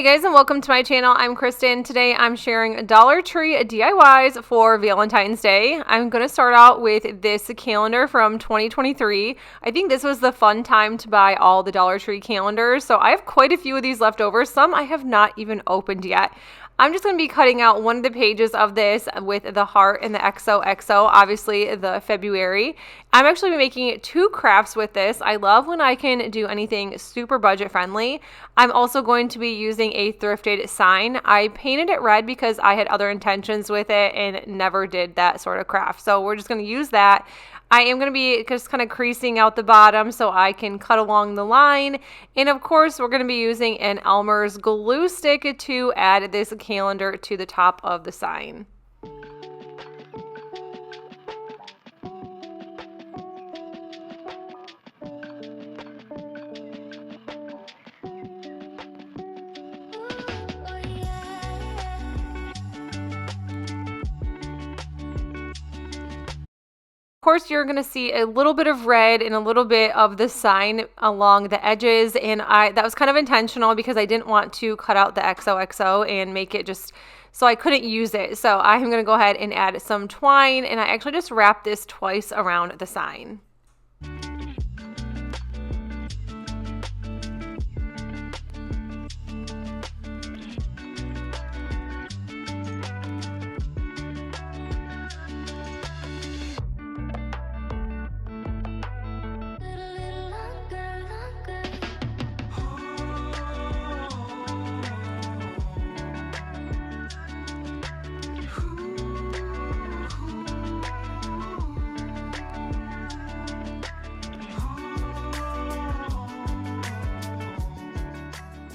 Hey guys, and welcome to my channel. I'm Kristen. Today I'm sharing Dollar Tree DIYs for Valentine's Day. I'm going to start out with this calendar from 2023. I think this was the fun time to buy all the Dollar Tree calendars, so I have quite a few of these left over. Some I have not even opened yet. I'm just going to be cutting out one of the pages of this with the heart and the XOXO, obviously the February. I'm actually making two crafts with this. I love when I can do anything super budget friendly. I'm also going to be using a thrifted sign. I painted it red because I had other intentions with it and never did that sort of craft. So we're just going to use that. I am going to be just kind of creasing out the bottom so I can cut along the line. And of course, we're going to be using an Elmer's glue stick to add this calendar to the top of the sign. Of course, you're going to see a little bit of red and a little bit of the sign along the edges, and that was kind of intentional because I didn't want to cut out the XOXO and make it just so I couldn't use it. So I'm going to go ahead and add some twine, and I actually just wrapped this twice around the sign.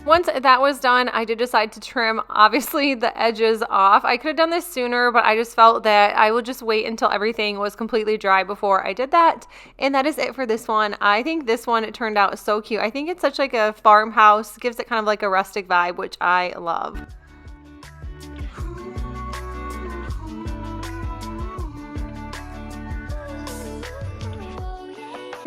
Once that was done, I did decide to trim, obviously, the edges off. I could have done this sooner, but I just felt that I would just wait until everything was completely dry before I did that. And that is it for this one. I think this one turned out so cute. I think it's such like a farmhouse, gives it kind of like a rustic vibe, which I love.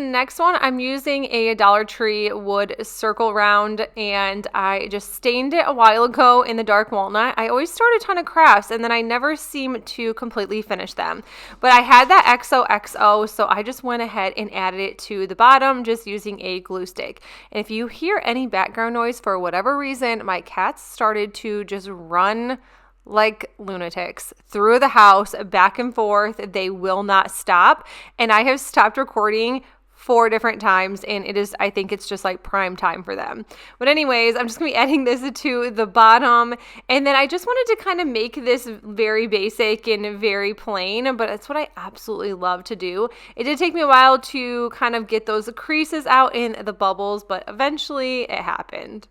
Next one, I'm using a Dollar Tree wood circle round, and I just stained it a while ago in the dark walnut. I always start a ton of crafts and then I never seem to completely finish them. But I had that XOXO, so I just went ahead and added it to the bottom just using a glue stick. And if you hear any background noise for whatever reason, my cats started to just run like lunatics through the house, back and forth. They will not stop. And I have stopped recording 4 different times, and I think it's just like prime time for them. But anyways, I'm just gonna be adding this to the bottom, and then I just wanted to kind of make this very basic and very plain, but it's what I absolutely love to do. It did take me a while to kind of get those creases out in the bubbles, but eventually it happened.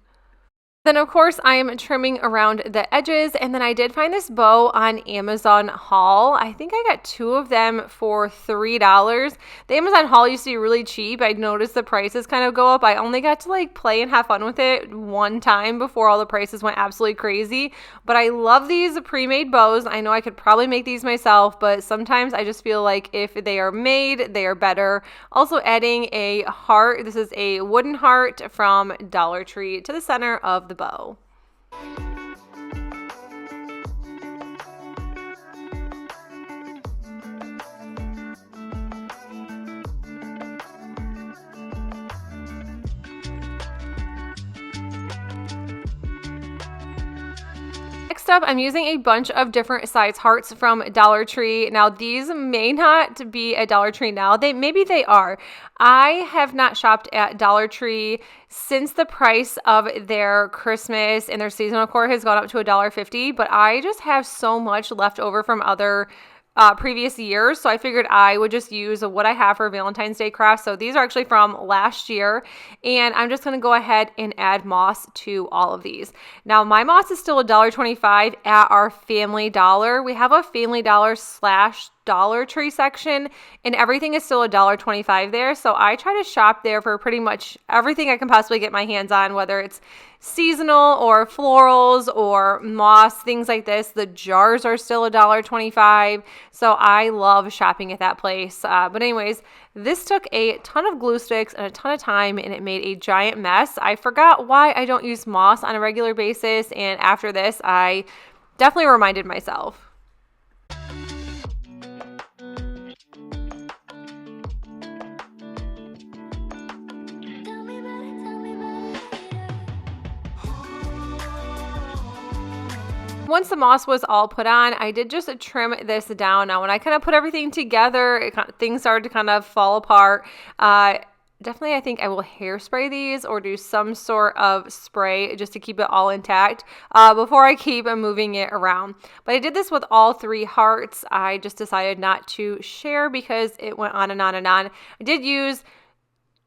Then of course I am trimming around the edges, and then I did find this bow on Amazon haul. I think I got 2 of them for $3. The Amazon haul used to be really cheap. I noticed the prices kind of go up. I only got to like play and have fun with it one time before all the prices went absolutely crazy. But I love these pre-made bows. I know I could probably make these myself, but sometimes I just feel like if they are made, they are better. Also adding a heart. This is a wooden heart from Dollar Tree to the center of the bow. Next up, I'm using a bunch of different size hearts from Dollar Tree. Now, these may not be at Dollar Tree now. Maybe they are. I have not shopped at Dollar Tree since the price of their Christmas and their seasonal decor has gone up to $1.50, but I just have so much left over from other previous years, so I figured I would just use what I have for Valentine's Day crafts. So these are actually from last year, and I'm just going to go ahead and add moss to all of these. Now, my moss is still $1.25 at our Family Dollar. We have a Family Dollar / Dollar Tree section, and everything is still $1.25 there. So I try to shop there for pretty much everything I can possibly get my hands on, whether it's seasonal or florals or moss, things like this. The jars are still $1.25. So I love shopping at that place. But anyways, this took a ton of glue sticks and a ton of time, and it made a giant mess. I forgot why I don't use moss on a regular basis, and after this, I definitely reminded myself. Once the moss was all put on, I did just trim this down. Now, when I kind of put everything together, things started to kind of fall apart. Definitely, I think I will hairspray these or do some sort of spray just to keep it all intact before I keep moving it around. But I did this with all 3 hearts. I just decided not to share because it went on and on and on. I did use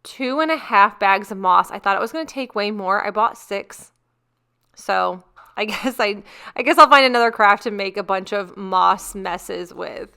2.5 bags of moss. I thought it was going to take way more. I bought 6. So I guess I'll find another craft to make a bunch of moss messes with.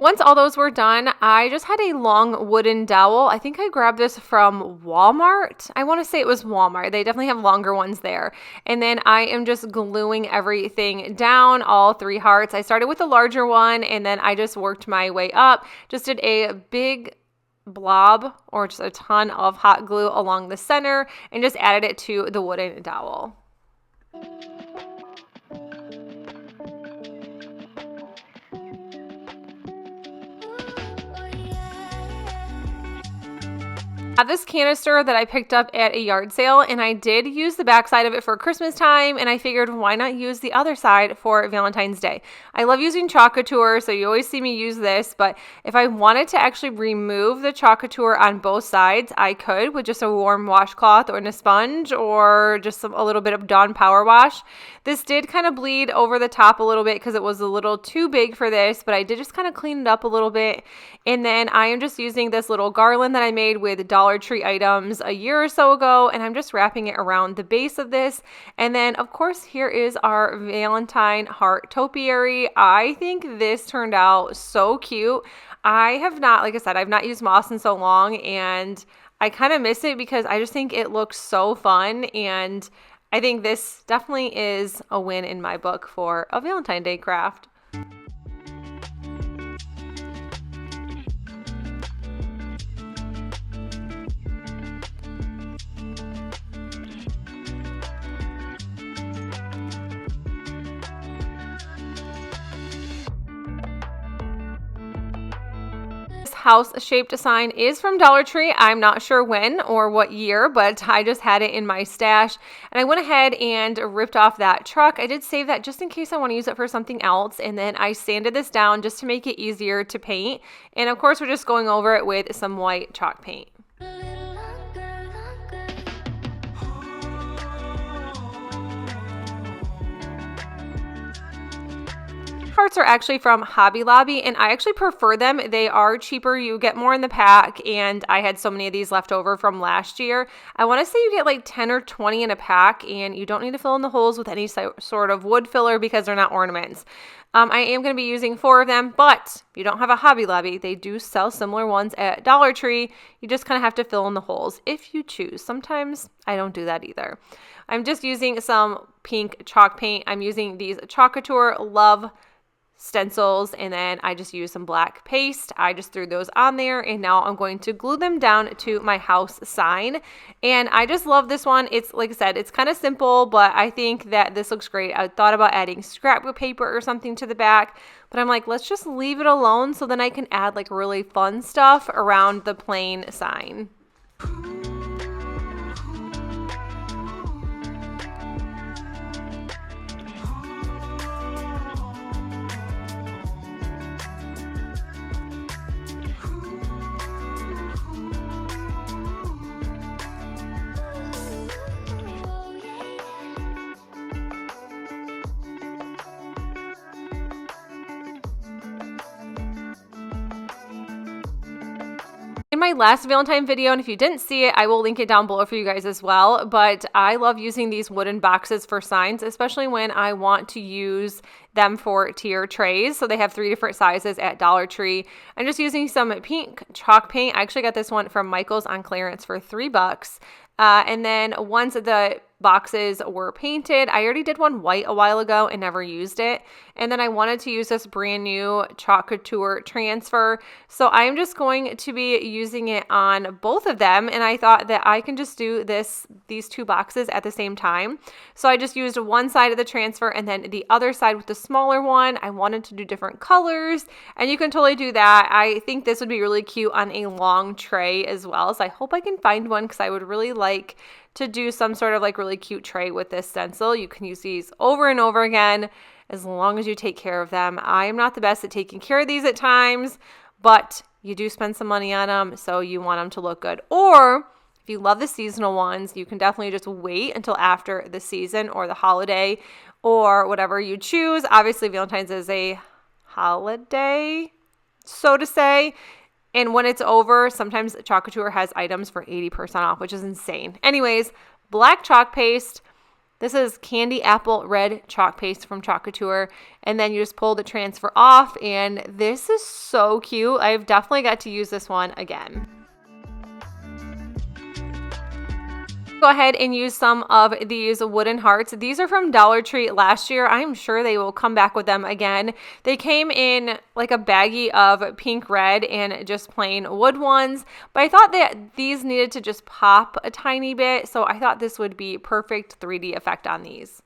Once all those were done, I just had a long wooden dowel. I think I grabbed this from Walmart. I want to say it was Walmart. They definitely have longer ones there. And then I am just gluing everything down, all 3 hearts. I started with the larger one, and then I just worked my way up. Just did a big blob or just a ton of hot glue along the center and just added it to the wooden dowel. I have this canister that I picked up at a yard sale, and I did use the back side of it for Christmas time, and I figured why not use the other side for Valentine's Day. I love using Chalk Couture, so you always see me use this, but if I wanted to actually remove the Chalk Couture on both sides, I could with just a warm washcloth or a sponge or just a little bit of Dawn Power Wash. This did kind of bleed over the top a little bit because it was a little too big for this, but I did just kind of clean it up a little bit. And then I am just using this little garland that I made with Dollar Tree items a year or so ago, and I'm just wrapping it around the base of this. And then, of course, here is our Valentine heart topiary. I think this turned out so cute. I have not, like I said, I've not used moss in so long, and I kind of miss it because I just think it looks so fun, and I think this definitely is a win in my book for a Valentine's Day craft. House-shaped sign is from Dollar Tree. I'm not sure when or what year, but I just had it in my stash, and I went ahead and ripped off that truck. I did save that just in case I want to use it for something else, and then I sanded this down just to make it easier to paint, and of course we're just going over it with some white chalk paint. Hearts are actually from Hobby Lobby, and I actually prefer them. They are cheaper. You get more in the pack, and I had so many of these left over from last year. I want to say you get like 10 or 20 in a pack, and you don't need to fill in the holes with any sort of wood filler because they're not ornaments. I am going to be using 4 of them, but if you don't have a Hobby Lobby, they do sell similar ones at Dollar Tree. You just kind of have to fill in the holes if you choose. Sometimes I don't do that either. I'm just using some pink chalk paint. I'm using these Chalk Couture Love stencils, and then I just used some black paste. I just threw those on there, and now I'm going to glue them down to my house sign. And I just love this one. It's, like I said, it's kind of simple, but I think that this looks great. I thought about adding scrapbook paper or something to the back, but I'm like, let's just leave it alone so then I can add like really fun stuff around the plain sign. In my last Valentine video, and if you didn't see it, I will link it down below for you guys as well, but I love using these wooden boxes for signs, especially when I want to use them for tier trays. So they have 3 different sizes at Dollar Tree. I'm just using some pink chalk paint. I actually got this one from Michael's on clearance for $3. And then once the boxes were painted, I already did one white a while ago and never used it. And then I wanted to use this brand new Chalk Couture transfer. So I'm just going to be using it on both of them. And I thought that I can just do these 2 boxes at the same time. So I just used one side of the transfer and then the other side with the smaller one. I wanted to do different colors, and you can totally do that. I think this would be really cute on a long tray as well. So I hope I can find one because I would really like to do some sort of like really cute tray with this stencil. You can use these over and over again as long as you take care of them. I am not the best at taking care of these at times, but you do spend some money on them, so you want them to look good. Or if you love the seasonal ones, you can definitely just wait until after the season or the holiday or whatever you choose. Obviously, Valentine's is a holiday, so to say. And when it's over, sometimes Chalk Couture has items for 80% off, which is insane. Anyways, black chalk paste. This is candy apple red chalk paste from Chalk Couture. And then you just pull the transfer off. And this is so cute. I've definitely got to use this one again. Go ahead and use some of these wooden hearts. These are from Dollar Tree last year. I'm sure they will come back with them again. They came in like a baggie of pink, red, and just plain wood ones. But I thought that these needed to just pop a tiny bit. So I thought this would be perfect 3D effect on these.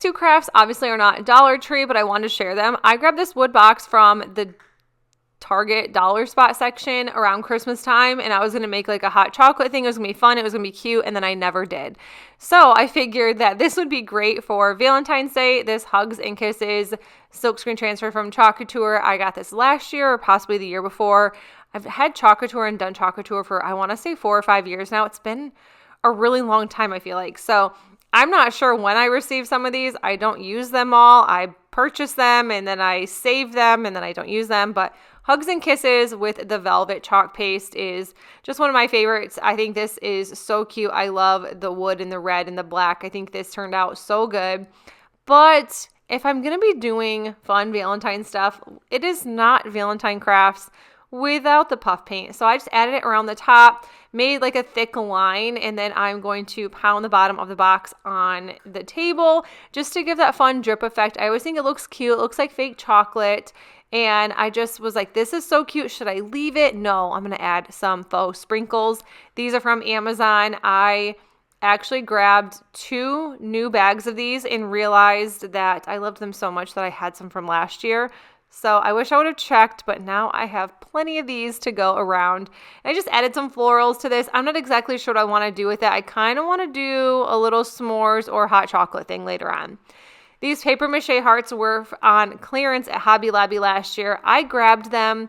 Two crafts obviously are not Dollar Tree, but I wanted to share them. I grabbed this wood box from the Target dollar spot section around Christmas time, and I was going to make like a hot chocolate thing. It was going to be fun. It was going to be cute, and then I never did. So I figured that this would be great for Valentine's Day. This Hugs and Kisses silkscreen transfer from Chalk Couture. I got this last year or possibly the year before. I've had Chalk Couture and done Chalk Couture for, I want to say 4 or 5 years now. It's been a really long time, I feel like. So I'm not sure when I received some of these. I don't use them all. I purchase them and then I save them and then I don't use them. But Hugs and Kisses with the velvet chalk paste is just one of my favorites. I think this is so cute. I love the wood and the red and the black. I think this turned out so good. But if I'm going to be doing fun Valentine stuff, it is not Valentine crafts without the puff paint. So I just added it around the top, made like a thick line, and then I'm going to pound the bottom of the box on the table just to give that fun drip effect. I always think it looks cute. It looks like fake chocolate. And I just was like, this is so cute. Should I leave it? No, I'm going to add some faux sprinkles. These are from Amazon. I actually grabbed 2 new bags of these and realized that I loved them so much that I had some from last year. So I wish I would have checked, but now I have plenty of these to go around. I just added some florals to this. I'm not exactly sure what I want to do with it. I kind of want to do a little s'mores or hot chocolate thing later on. These paper mache hearts were on clearance at Hobby Lobby last year. I grabbed them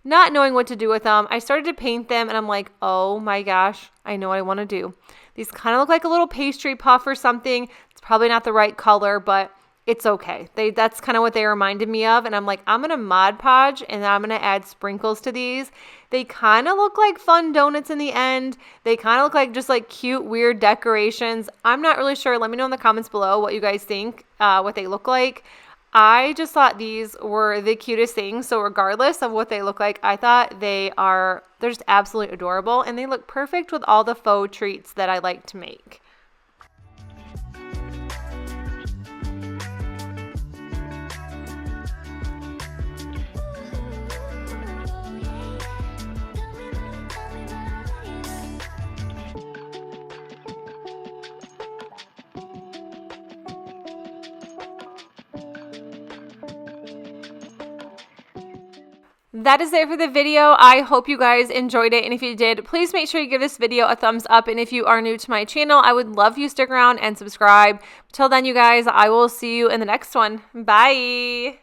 not knowing what to do with them. I started to paint them and I'm like, oh my gosh, I know what I want to do. These kind of look like a little pastry puff or something. It's probably not the right color, but it's okay. That's kind of what they reminded me of. And I'm like, I'm going to Mod Podge and I'm going to add sprinkles to these. They kind of look like fun donuts in the end. They kind of look like just like cute, weird decorations. I'm not really sure. Let me know in the comments below what you guys think, what they look like. I just thought these were the cutest things. So regardless of what they look like, I thought they're just absolutely adorable. And they look perfect with all the faux treats that I like to make. That is it for the video. I hope you guys enjoyed it. And if you did, please make sure you give this video a thumbs up. And if you are new to my channel, I would love you to stick around and subscribe. Till then, you guys, I will see you in the next one. Bye.